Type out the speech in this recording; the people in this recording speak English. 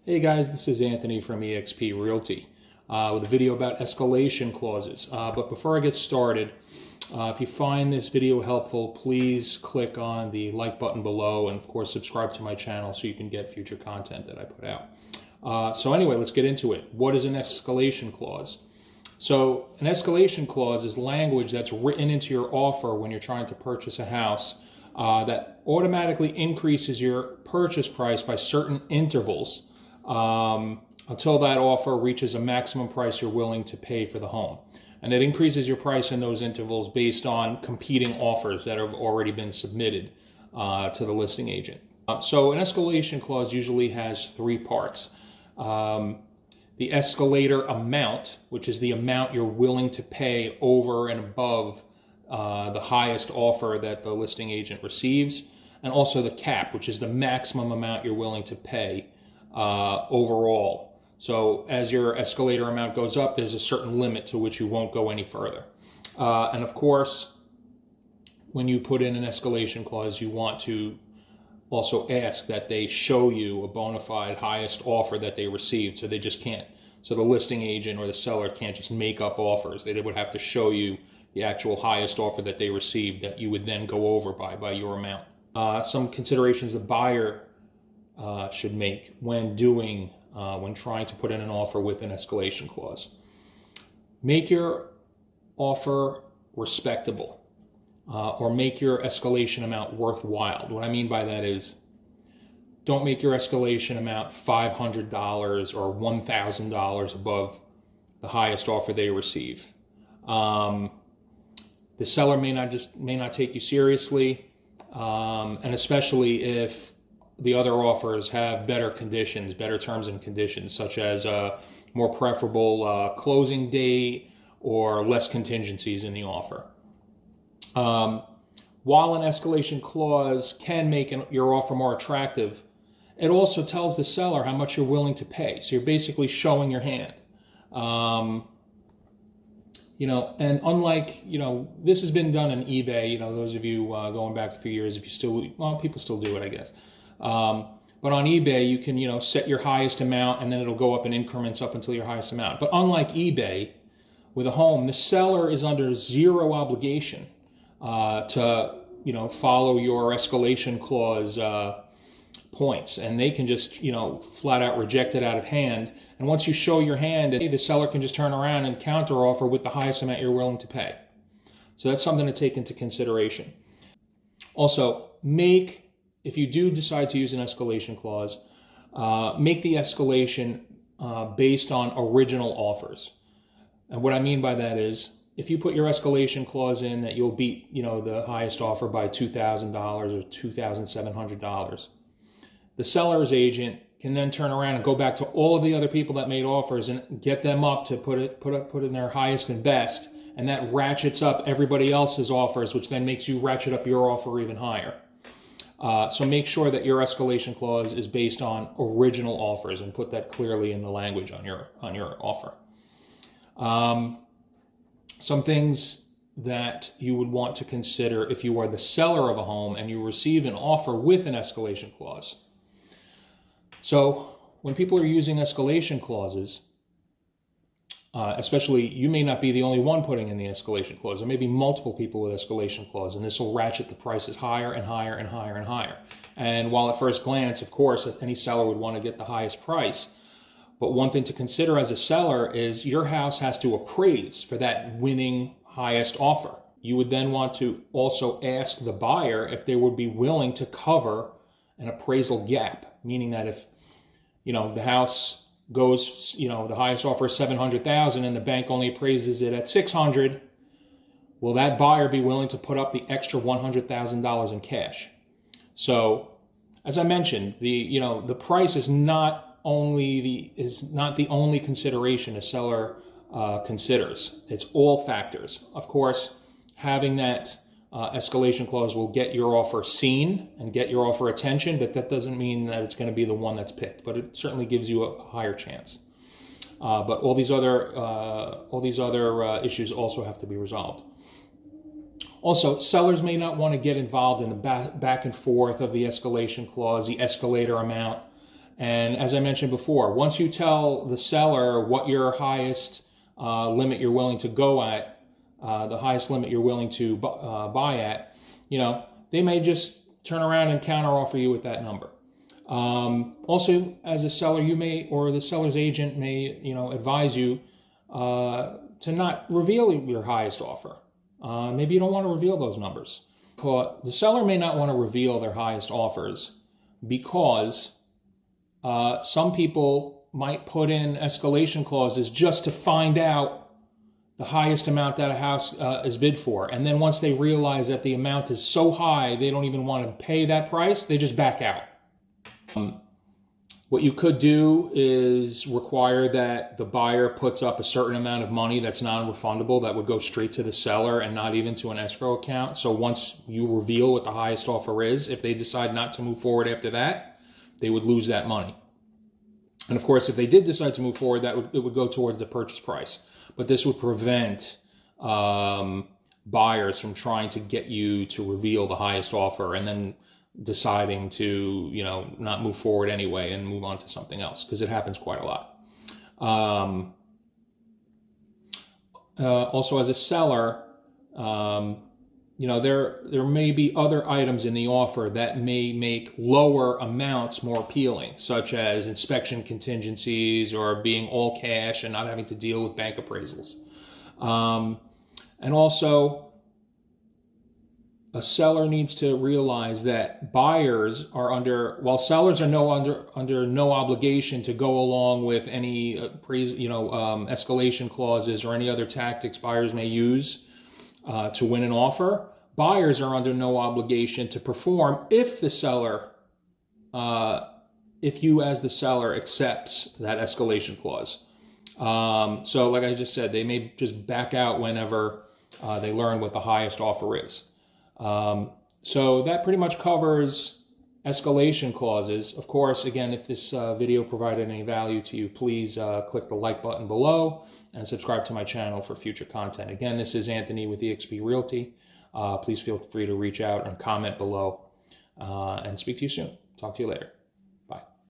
Hey guys, this is Anthony from eXp Realty with a video about escalation clauses. But before I get started, if you find this video helpful, please click on the like button below and of course subscribe to my channel so you can get future content that I put out. So anyway, let's get into it. What is an escalation clause? So an escalation clause is language that's written into your offer when you're trying to purchase a house that automatically increases your purchase price by certain intervals until that offer reaches a maximum price you're willing to pay for the home. And it increases your price in those intervals based on competing offers that have already been submitted to the listing agent. So an escalation clause usually has three parts. The escalator amount, which is the amount you're willing to pay over and above the highest offer that the listing agent receives, and also the cap, which is the maximum amount you're willing to pay overall. So as your escalator amount goes up, there's a certain limit to which you won't go any further. And of course, when you put in an escalation clause, you want to also ask that they show you a bona fide highest offer that they received. So they just can't, so the listing agent or the seller can't just make up offers. They would have to show you the actual highest offer that they received that you would then go over by your amount. Some considerations the buyer should make when trying to put in an offer with an escalation clause. Make your offer respectable, or make your escalation amount worthwhile. What I mean by that is, don't make your escalation amount $500 or $1,000 above the highest offer they receive. The seller may not take you seriously, and especially if the other offers have better conditions, better terms and conditions, such as a more preferable closing date or less contingencies in the offer. While an escalation clause can make your offer more attractive, it also tells the seller how much you're willing to pay. So you're basically showing your hand. And unlike, this has been done on eBay, those of you going back a few years, people still do it, I guess. But on eBay, you can, set your highest amount and then it'll go up in increments up until your highest amount. But unlike eBay, with a home, the seller is under zero obligation to, follow your escalation clause points. And they can just, flat out reject it out of hand. And once you show your hand, the seller can just turn around and counter offer with the highest amount you're willing to pay. So that's something to take into consideration. Also, if you do decide to use an escalation clause, make the escalation based on original offers. And what I mean by that is, if you put your escalation clause in that you'll beat, the highest offer by $2,000 or $2,700, the seller's agent can then turn around and go back to all of the other people that made offers and get them up to put in their highest and best, and that ratchets up everybody else's offers, which then makes you ratchet up your offer even higher. So make sure that your escalation clause is based on original offers and put that clearly in the language on your offer. Some things that you would want to consider if you are the seller of a home and you receive an offer with an escalation clause. So when people are using escalation clauses, especially, you may not be the only one putting in the escalation clause. There may be multiple people with escalation clause, and this will ratchet the prices higher and higher and higher and higher. And while at first glance, of course, any seller would want to get the highest price, but one thing to consider as a seller is your house has to appraise for that winning highest offer. You would then want to also ask the buyer if they would be willing to cover an appraisal gap, meaning that if, the house goes, the highest offer is $700,000 and the bank only appraises it at $600,000, will that buyer be willing to put up the extra $100,000 in cash? So, as I mentioned, the price is not the only consideration a seller considers. It's all factors. Of course, having that escalation clause will get your offer seen and get your offer attention, but that doesn't mean that it's going to be the one that's picked, but it certainly gives you a higher chance. But all these other issues also have to be resolved. Also, sellers may not want to get involved in the back and forth of the escalation clause, the escalator amount, And as I mentioned before, once you tell the seller what your highest limit you're willing to go at, the highest limit you're willing to buy at, they may just turn around and counteroffer you with that number. Also, as a seller, you may, or the seller's agent may, advise you to not reveal your highest offer. Maybe you don't want to reveal those numbers. The seller may not want to reveal their highest offers because some people might put in escalation clauses just to find out the highest amount that a house is bid for. And then once they realize that the amount is so high, they don't even want to pay that price, they just back out. What you could do is require that the buyer puts up a certain amount of money that's non-refundable that would go straight to the seller and not even to an escrow account. So once you reveal what the highest offer is, if they decide not to move forward after that, they would lose that money. And of course, if they did decide to move forward, it would go towards the purchase price. But this would prevent buyers from trying to get you to reveal the highest offer and then deciding to, not move forward anyway and move on to something else, because it happens quite a lot. Also, as a seller, there may be other items in the offer that may make lower amounts more appealing, such as inspection contingencies or being all cash and not having to deal with bank appraisals. And also, a seller needs to realize that buyers are while sellers are under no obligation to go along with any escalation clauses or any other tactics buyers may use to win an offer. Buyers are under no obligation to perform if you as the seller accepts that escalation clause. So like I just said, they may just back out whenever they learn what the highest offer is. So that pretty much covers escalation clauses. Of course, again, if this video provided any value to you, please click the like button below and subscribe to my channel for future content. Again, this is Anthony with eXp Realty. Please feel free to reach out and comment below, and speak to you soon. Talk to you later.